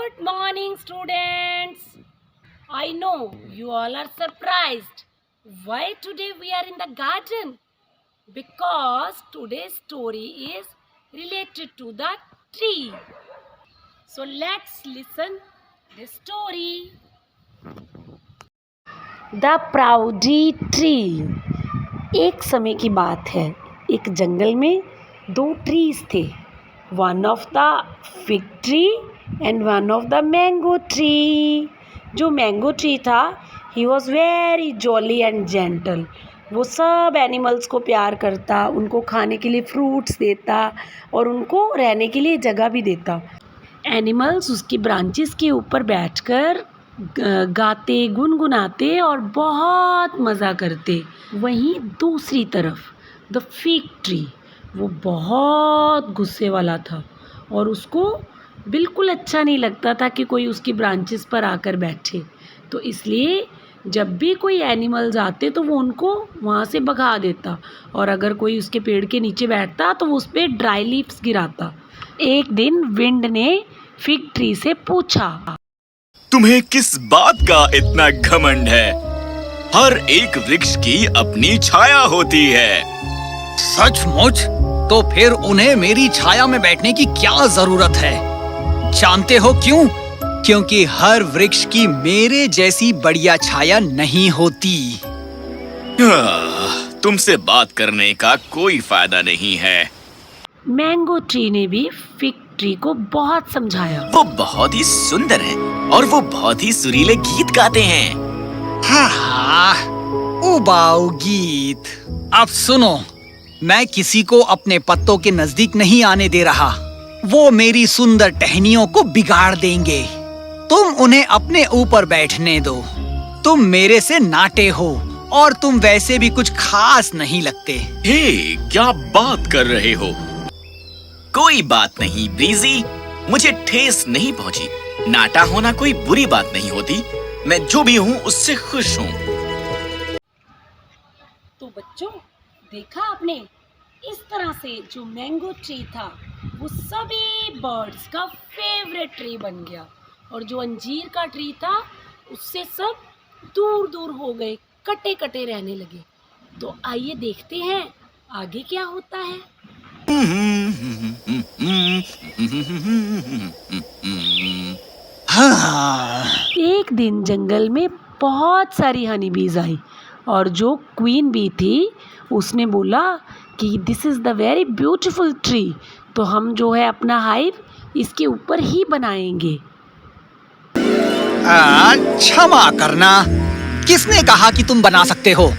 Good morning, students. I know you all are surprised. Why today we are in the garden? Because today's story is related to the tree. So let's listen the story. The Proudy Tree. एक समय की बात है, एक जंगल में दो trees थे. One of the fig tree and one of the mango tree. जो मैंगो ट्री था, he was very jolly and gentle. वो सब एनिमल्स को प्यार करता, उनको खाने के लिए फ्रूट्स देता और उनको रहने के लिए जगह भी देता. एनिमल्स उसकी ब्रांचेस के ऊपर बैठकर गाते, गुनगुनाते और बहुत मज़ा करते. वहीं दूसरी तरफ द फिग ट्री, वो बहुत गुस्से वाला था और उसको बिल्कुल अच्छा नहीं लगता था कि कोई उसकी ब्रांचेस पर आकर बैठे. तो इसलिए जब भी कोई एनिमल्स आते तो वो उनको वहाँ से भगा देता, और अगर कोई उसके पेड़ के नीचे बैठता तो वो उस पर ड्राई लीव्स गिराता. एक दिन विंड ने फिग ट्री से पूछा, तुम्हें किस बात का इतना घमंड है? हर एक वृक्ष की अपनी छाया होती है. सचमुच? तो फिर उन्हें मेरी छाया में बैठने की क्या जरूरत है? जानते हो क्यों? क्योंकि हर वृक्ष की मेरे जैसी बढ़िया छाया नहीं होती. तुमसे बात करने का कोई फायदा नहीं है. मैंगो ट्री ने भी फिग ट्री को बहुत समझाया. वो बहुत ही सुंदर है और वो बहुत ही सुरीले गीत गाते हैं. हाँ, उबाऊ गीत. अब सुनो, मैं किसी को अपने पत्तों के नजदीक नहीं आने दे रहा. वो मेरी सुंदर टहनियों को बिगाड़ देंगे. तुम उन्हें अपने ऊपर बैठने दो. तुम मेरे से नाटे हो और तुम वैसे भी कुछ खास नहीं लगते. हे, क्या बात कर रहे हो? कोई बात नहीं ब्रीजी, मुझे ठेस नहीं पहुंची. नाटा होना कोई बुरी बात नहीं होती. मैं जो भी हूँ उससे खुश हूँ. तो बच्चों, देखा आपने, इस तरह से जो मैंगो ट्री था वो सभी बर्ड्स का फेवरेट ट्री बन गया, और जो अंजीर का ट्री था उससे सब दूर दूर हो गए, कटे कटे रहने लगे. तो आइए देखते हैं आगे क्या होता है. हाँ. एक दिन जंगल में बहुत सारी हनी बीज आई, और जो क्वीन बी थी उसने बोला कि this is the very beautiful tree, तो हम जो है अपना हाइव इसके ऊपर ही बनाएंगे. क्षमा करना, किसने कहा कि तुम बना सकते हो?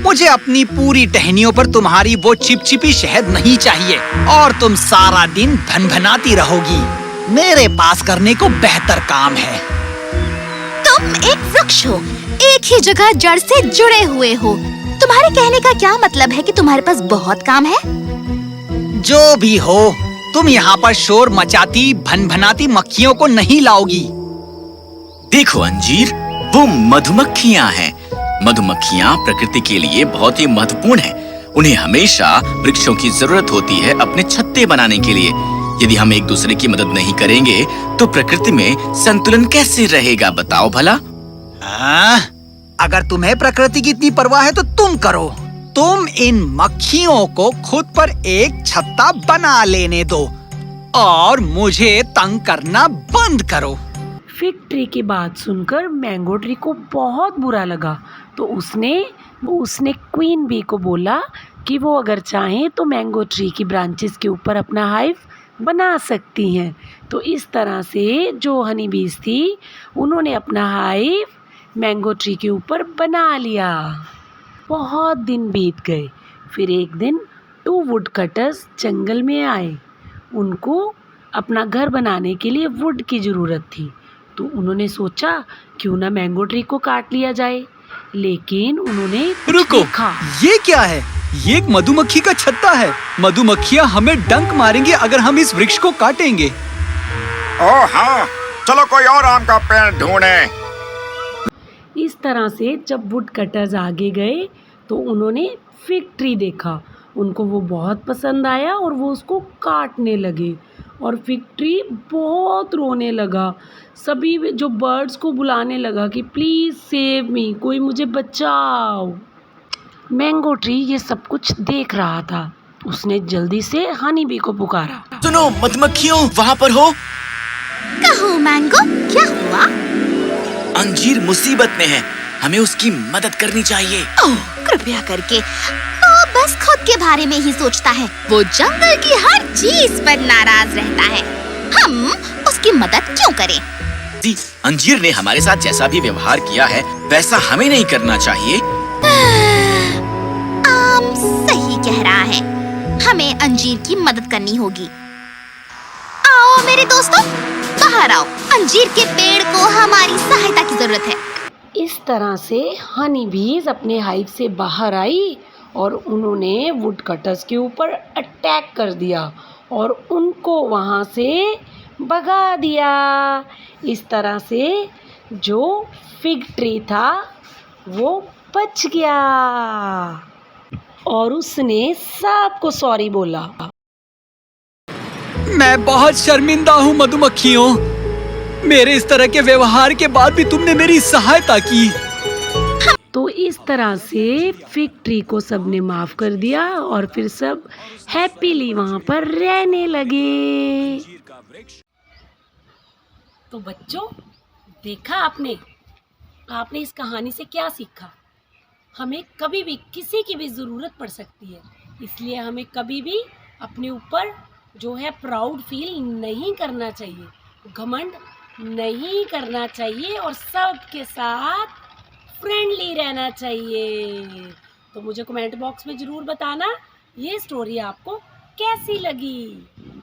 मुझे अपनी पूरी टहनियों पर तुम्हारी वो चिपचिपी शहद नहीं चाहिए, और तुम सारा दिन भनभनाती रहोगी. मेरे पास करने को बेहतर काम है. तुम एक वृक्ष हो, एक ही जगह जड़ से जुड़े हुए हो. तुम्हारे कहने का क्या मतलब है कि तुम्हारे पास बहुत काम है? जो भी हो, तुम यहाँ पर शोर मचाती भनभनाती मक्खियों को नहीं लाओगी. देखो अंजीर, वो मधुमक्खियाँ हैं. मधुमक्खियाँ प्रकृति के लिए बहुत ही महत्वपूर्ण हैं. उन्हें हमेशा वृक्षों की जरूरत होती है अपने छत्ते बनाने के लिए. यदि हम एक दूसरे की मदद नहीं करेंगे तो प्रकृति में संतुलन कैसे रहेगा, बताओ भला? अगर तुम्हें प्रकृति की इतनी परवाह है तो तुम करो. तुम इन मक्खियों को खुद पर एक छत्ता बना लेने दो और मुझे तंग करना बंद करो. फिग ट्री की बात सुनकर मैंगो ट्री को बहुत बुरा लगा, तो उसने क्वीन बी को बोला कि वो अगर चाहें तो मैंगो ट्री की ब्रांचेस के ऊपर अपना हाइव बना सकती हैं. तो इस तरह से जो हनी बीज थी उन्होंने अपना हाइव मैंगो ट्री के ऊपर बना लिया. बहुत दिन बीत गए. फिर एक दिन 2 वुड कटर्स जंगल में आए. उनको अपना घर बनाने के लिए वुड की ज़रूरत थी, तो उन्होंने सोचा क्यों ना मैंगो ट्री को काट लिया जाए. लेकिन उन्होंने रुको, ये क्या है? ये एक मधुमक्खी का छत्ता है. मधुमक्खियाँ हमें डंक मारेंगे अगर हम इस वृक्ष को काटेंगे. ओह हाँ, चलो कोई और आम का पेड़ ढूंढे. इस तरह से जब वुड कटर्स आगे गए तो उन्होंने फिग ट्री देखा. उनको वो बहुत पसंद आया और वो उसको काटने लगे. और फिग ट्री बहुत रोने लगा। सभी जो बर्ड्स को बुलाने लगा कि प्लीज़ सेव मी, कोई मुझे बचाओ। मैंगो ट्री ये सब कुछ देख रहा था। उसने जल्दी से हनी बी को पुकारा। सुनो मधुमक्खियों, वहाँ पर हो? कहो मैंगो, क्या हुआ? अंजीर मुसीबत में है, हमें उसकी मदद करनी चाहिए। ओह, कृपया करके। वो बस खुद के बारे में ही सोचता है। वो जंगल की हर चीज पर नाराज रहता है। हम उसकी मदद क्यों करें? जी, अंजीर ने हमारे साथ जैसा भी व्यवहार किया है वैसा हमें नहीं करना चाहिए। सही कह रहा है। हमें अंजीर की मदद करनी होगी। आओ मेरे दोस्तों, बाहर आओ। अंजीर के पेड़ को हमारी सहायता की जरूरत है। इस तरह से हनी बीज अपने हाइव से बाहर आई और उन्होंने वुड कटर्स के ऊपर अटैक कर दिया और उनको वहाँ से भगा दिया। इस तरह से जो फिग ट्री था वो बच गया और उसने सबको सॉरी बोला। मैं बहुत शर्मिंदा हूँ मधुमक्खियों। मेरे इस तरह के व्यवहार के बाद भी तुमने मेरी सहायता की। तो इस तरह से फिग ट्री को सबने माफ कर दिया और फिर सब हैप्पीली वहाँ पर रहने लगे। तो बच्चों, देखा आपने इस कहानी से क्या सीखा? हमें कभी भी किसी की भी ज़रूरत पड़ सकती है, इसलिए हमें कभी भी अपने ऊपर जो है प्राउड फील नहीं करना चाहिए, घमंड नहीं करना चाहिए और सबके साथ फ्रेंडली रहना चाहिए। तो मुझे कमेंट बॉक्स में ज़रूर बताना ये स्टोरी आपको कैसी लगी।